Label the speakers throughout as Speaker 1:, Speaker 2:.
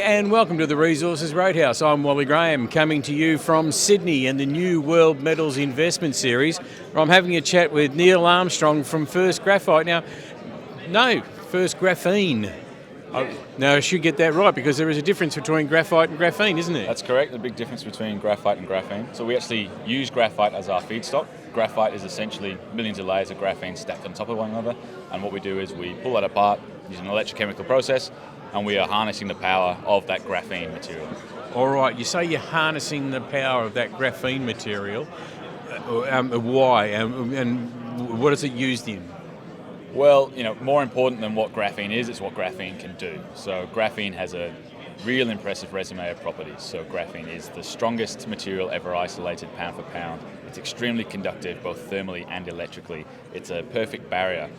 Speaker 1: and welcome to the Resources Roadhouse. I'm Wally Graham, coming to you from Sydney and the New World Metals Investment Series, where I'm having a chat with Neil Armstrong from First Graphite. First Graphene. Now, I should get that right because there is a difference between graphite and graphene, isn't there?
Speaker 2: That's correct, the big difference between graphite and graphene. So we actually use graphite as our feedstock. Graphite is essentially millions of layers of graphene stacked on top of one another, and what we do is we pull that apart using an electrochemical process, and we are harnessing the power of that graphene material.
Speaker 1: All right, you say you're harnessing the power of that graphene material. Why? And what is it used in?
Speaker 2: Well, more important than what graphene is, it's what graphene can do. So graphene has a real impressive resume of properties. So graphene is the strongest material ever isolated pound for pound. It's extremely conductive, both thermally and electrically. It's a perfect barrier,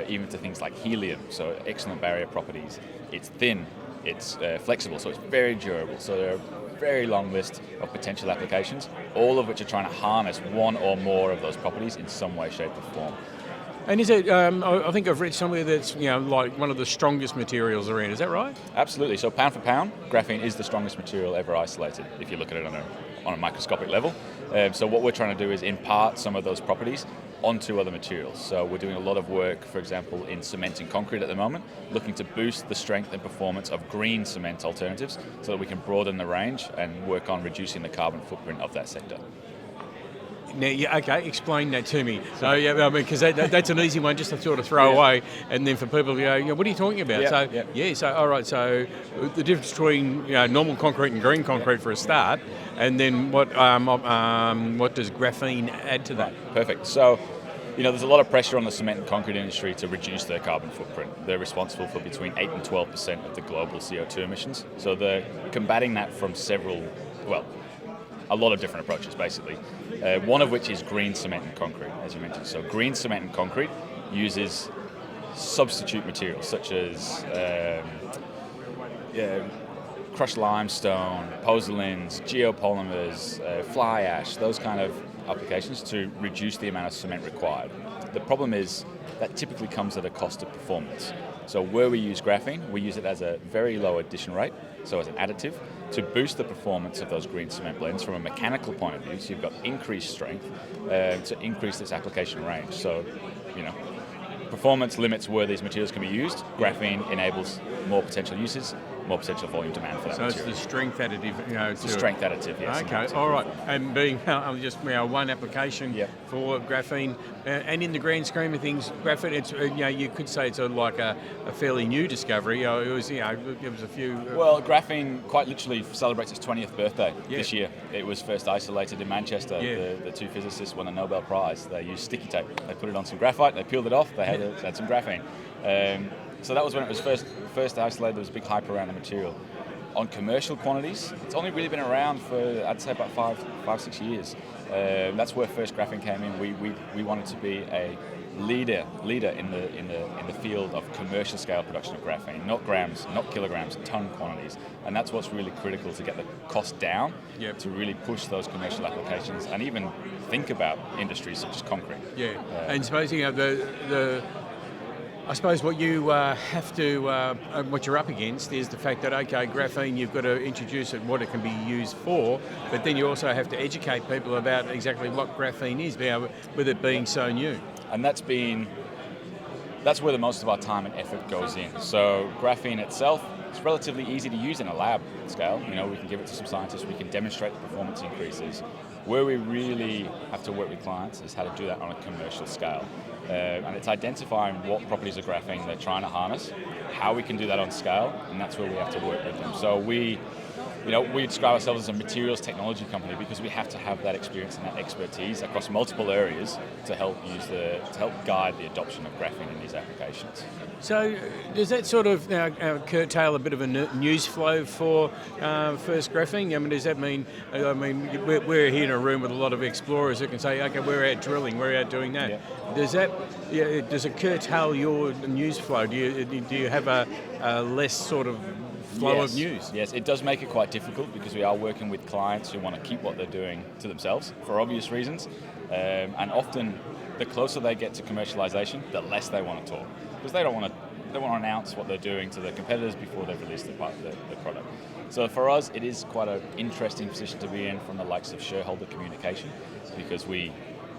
Speaker 2: even to things like helium, so excellent barrier properties. It's thin, it's flexible, so it's very durable. So there are a very long list of potential applications, all of which are trying to harness one or more of those properties in some way, shape or form.
Speaker 1: And is it, I think I've read somewhere that's, like one of the strongest materials around, is that right?
Speaker 2: Absolutely. So pound for pound, graphene is the strongest material ever isolated, if you look at it on a microscopic level. So what we're trying to do is impart some of those properties onto other materials. So we're doing a lot of work, for example, in cement and concrete at the moment, looking to boost the strength and performance of green cement alternatives so that we can broaden the range and work on reducing the carbon footprint of that sector.
Speaker 1: Now, okay, explain that to me. So, because that's an easy one just to sort of throw away, and then for people to go, what are you talking about? All right, so the difference between normal concrete and green concrete for a start, and then what does graphene add to that?
Speaker 2: Perfect. So, there's a lot of pressure on the cement and concrete industry to reduce their carbon footprint. They're responsible for between 8 and 12% of the global CO2 emissions. So they're combating that from a lot of different approaches, basically. One of which is green cement and concrete, as you mentioned. So green cement and concrete uses substitute materials such as crushed limestone, pozzolans, geopolymers, fly ash, those kind of applications to reduce the amount of cement required. The problem is that typically comes at a cost of performance. So where we use graphene, we use it as a very low addition rate, so as an additive, to boost the performance of those green cement blends from a mechanical point of view. So you've got increased strength to increase its application range. So, performance limits where these materials can be used. Graphene enables more potential uses, more potential volume demand for that material.
Speaker 1: So it's the strength additive,
Speaker 2: It's the strength additive, yes.
Speaker 1: Okay, all right. And being just one application for graphene, and in the grand scheme of things, graphene, it's you could say it's like a fairly new discovery. It was a few.
Speaker 2: Well, graphene quite literally celebrates its 20th birthday this year. It was first isolated in Manchester. The two physicists won a Nobel Prize. They used sticky tape. They put it on some graphite. They peeled it off. They had some graphene. So that was when it was first isolated. There was a big hype around the material. On commercial quantities, it's only really been around for, I'd say, about 5-6 years. That's where First Graphene came in. We wanted to be a leader in the field of commercial scale production of graphene, not grams, not kilograms, ton quantities. And that's what's really critical to get the cost down, to really push those commercial applications and even think about industries such as concrete.
Speaker 1: And supposing I suppose what you have to, what you're up against is the fact that, graphene, you've got to introduce it, what it can be used for, but then you also have to educate people about exactly what graphene is, with it being so new.
Speaker 2: And that's where the most of our time and effort goes in. So graphene itself, it's relatively easy to use in a lab scale. We can give it to some scientists, we can demonstrate the performance increases. Where we really have to work with clients is how to do that on a commercial scale. And it's identifying what properties of graphene they're trying to harness, how we can do that on scale, and that's where we have to work with them. So we describe ourselves as a materials technology company because we have to have that experience and that expertise across multiple areas to help guide the adoption of graphene in these applications.
Speaker 1: So does that sort of curtail a bit of a news flow for First Graphene? Does that mean, we're here in a room with a lot of explorers who can say, we're out drilling, we're out doing that. Does it curtail your news flow? Do you have a less sort of flow of news?
Speaker 2: Yes, it does make it quite difficult because we are working with clients who want to keep what they're doing to themselves for obvious reasons. And often the closer they get to commercialization, the less they want to talk. Because they don't want to to announce what they're doing to their competitors before they've released the product. So for us, it is quite an interesting position to be in from the likes of shareholder communication, because we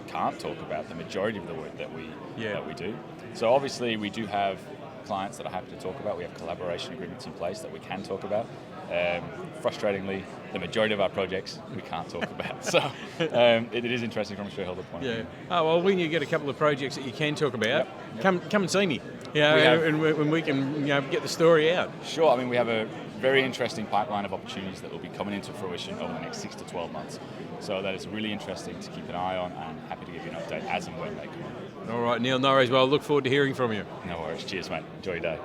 Speaker 2: can't talk about the majority of the work that we do. So obviously we do have clients that are happy to talk about. We have collaboration agreements in place that we can talk about. Frustratingly, the majority of our projects we can't talk about. So it is interesting from a shareholder point of view.
Speaker 1: Oh, well, when you get a couple of projects that you can talk about, come and see me. And we can get the story out.
Speaker 2: Sure. I mean, we have a very interesting pipeline of opportunities that will be coming into fruition over the next 6 to 12 months. So that is really interesting to keep an eye on, and happy to give you an update as and when they come on.
Speaker 1: All right, Neil, no worries. Well, I look forward to hearing from you.
Speaker 2: No worries. Cheers, mate. Enjoy your day.